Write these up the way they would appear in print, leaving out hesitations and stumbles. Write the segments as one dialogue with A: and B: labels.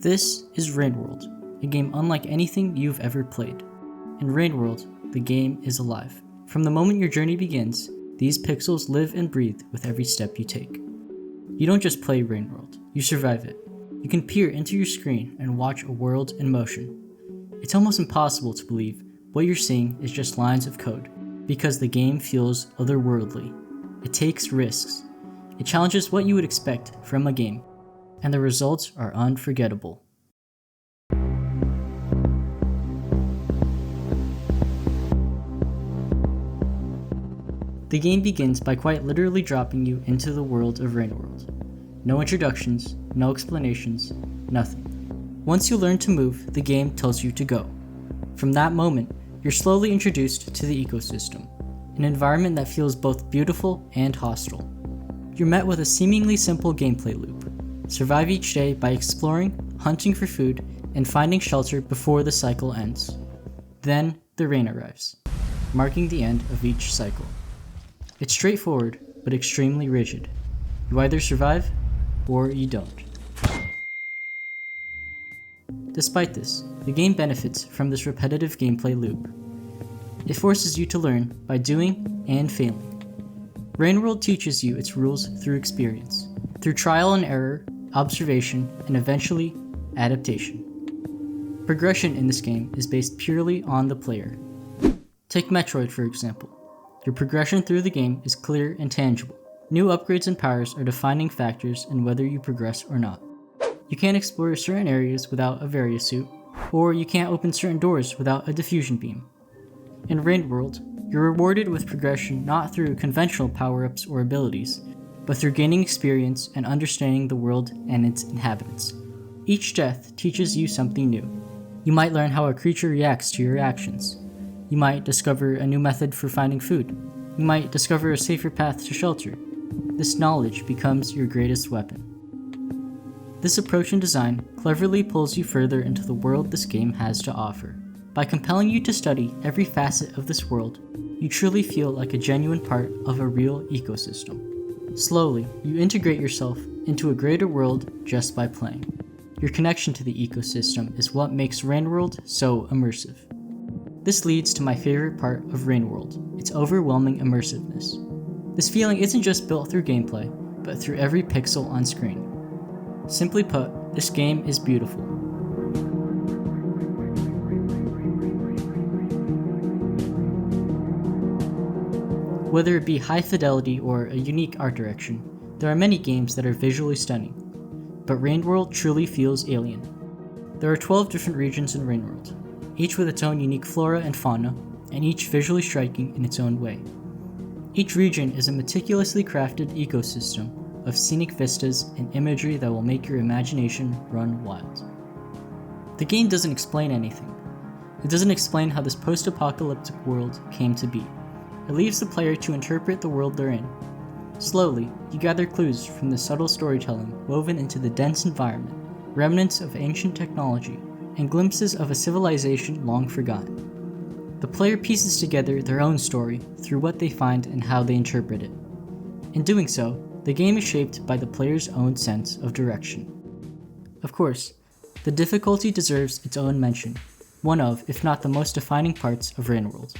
A: This is Rainworld, a game unlike anything you've ever played. In Rainworld, the game is alive. From the moment your journey begins, these pixels live and breathe with every step you take. You don't just play Rainworld, you survive it. You can peer into your screen and watch a world in motion. It's almost impossible to believe what you're seeing is just lines of code, because the game feels otherworldly. It takes risks. It challenges what you would expect from a game, and the results are unforgettable. The game begins by quite literally dropping you into the world of Rainworld. No introductions, no explanations, nothing. Once you learn to move, the game tells you to go. From that moment, you're slowly introduced to the ecosystem, an environment that feels both beautiful and hostile. You're met with a seemingly simple gameplay loop. Survive each day by exploring, hunting for food, and finding shelter before the cycle ends. Then, the rain arrives, marking the end of each cycle. It's straightforward, but extremely rigid. You either survive, or you don't. Despite this, the game benefits from this repetitive gameplay loop. It forces you to learn by doing and failing. Rainworld teaches you its rules through experience, through trial and error, observation, and eventually, adaptation. Progression in this game is based purely on the player. Take Metroid, for example. Your progression through the game is clear and tangible. New upgrades and powers are defining factors in whether you progress or not. You can't explore certain areas without a Varia suit, or you can't open certain doors without a diffusion beam. In Rainworld, you're rewarded with progression not through conventional power-ups or abilities, but through gaining experience and understanding the world and its inhabitants. Each death teaches you something new. You might learn how a creature reacts to your actions. You might discover a new method for finding food. You might discover a safer path to shelter. This knowledge becomes your greatest weapon. This approach and design cleverly pulls you further into the world this game has to offer. By compelling you to study every facet of this world, you truly feel like a genuine part of a real ecosystem. Slowly, you integrate yourself into a greater world just by playing. Your connection to the ecosystem is what makes Rainworld so immersive. This leads to my favorite part of Rainworld, its overwhelming immersiveness. This feeling isn't just built through gameplay, but through every pixel on screen. Simply put, this game is beautiful. Whether it be high fidelity or a unique art direction, there are many games that are visually stunning, but Rainworld truly feels alien. There are 12 different regions in Rainworld, each with its own unique flora and fauna, and each visually striking in its own way. Each region is a meticulously crafted ecosystem of scenic vistas and imagery that will make your imagination run wild. The game doesn't explain anything. It doesn't explain how this post-apocalyptic world came to be. It leaves the player to interpret the world they're in. Slowly, you gather clues from the subtle storytelling woven into the dense environment, remnants of ancient technology, and glimpses of a civilization long forgotten. The player pieces together their own story through what they find and how they interpret it. In doing so, the game is shaped by the player's own sense of direction. Of course, the difficulty deserves its own mention, one of, if not the most defining parts of Rainworld.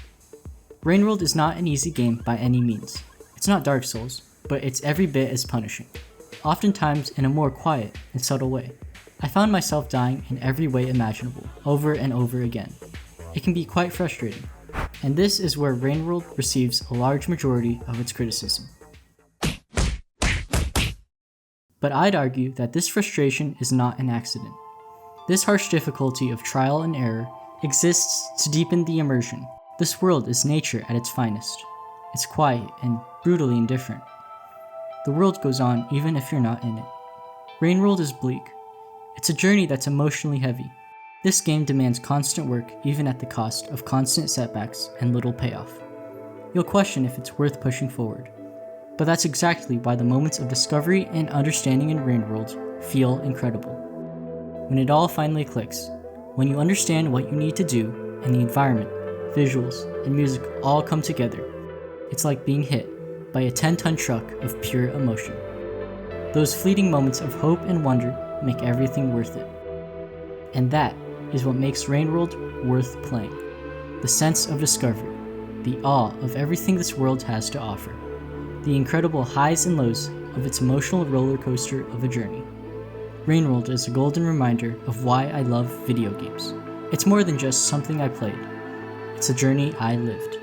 A: Rainworld is not an easy game by any means. It's not Dark Souls, but it's every bit as punishing, oftentimes in a more quiet and subtle way. I found myself dying in every way imaginable, over and over again. It can be quite frustrating, and this is where Rainworld receives a large majority of its criticism. But I'd argue that this frustration is not an accident. This harsh difficulty of trial and error exists to deepen the immersion. This world is nature at its finest. It's quiet and brutally indifferent. The world goes on even if you're not in it. Rainworld is bleak. It's a journey that's emotionally heavy. This game demands constant work even at the cost of constant setbacks and little payoff. You'll question if it's worth pushing forward. But that's exactly why the moments of discovery and understanding in Rainworld feel incredible. When it all finally clicks, when you understand what you need to do and the environment, visuals, and music all come together, it's like being hit by a 10-ton truck of pure emotion. Those fleeting moments of hope and wonder make everything worth it. And that is what makes Rainworld worth playing. The sense of discovery, the awe of everything this world has to offer, the incredible highs and lows of its emotional roller coaster of a journey. Rainworld is a golden reminder of why I love video games. It's more than just something I played. It's a journey I lived.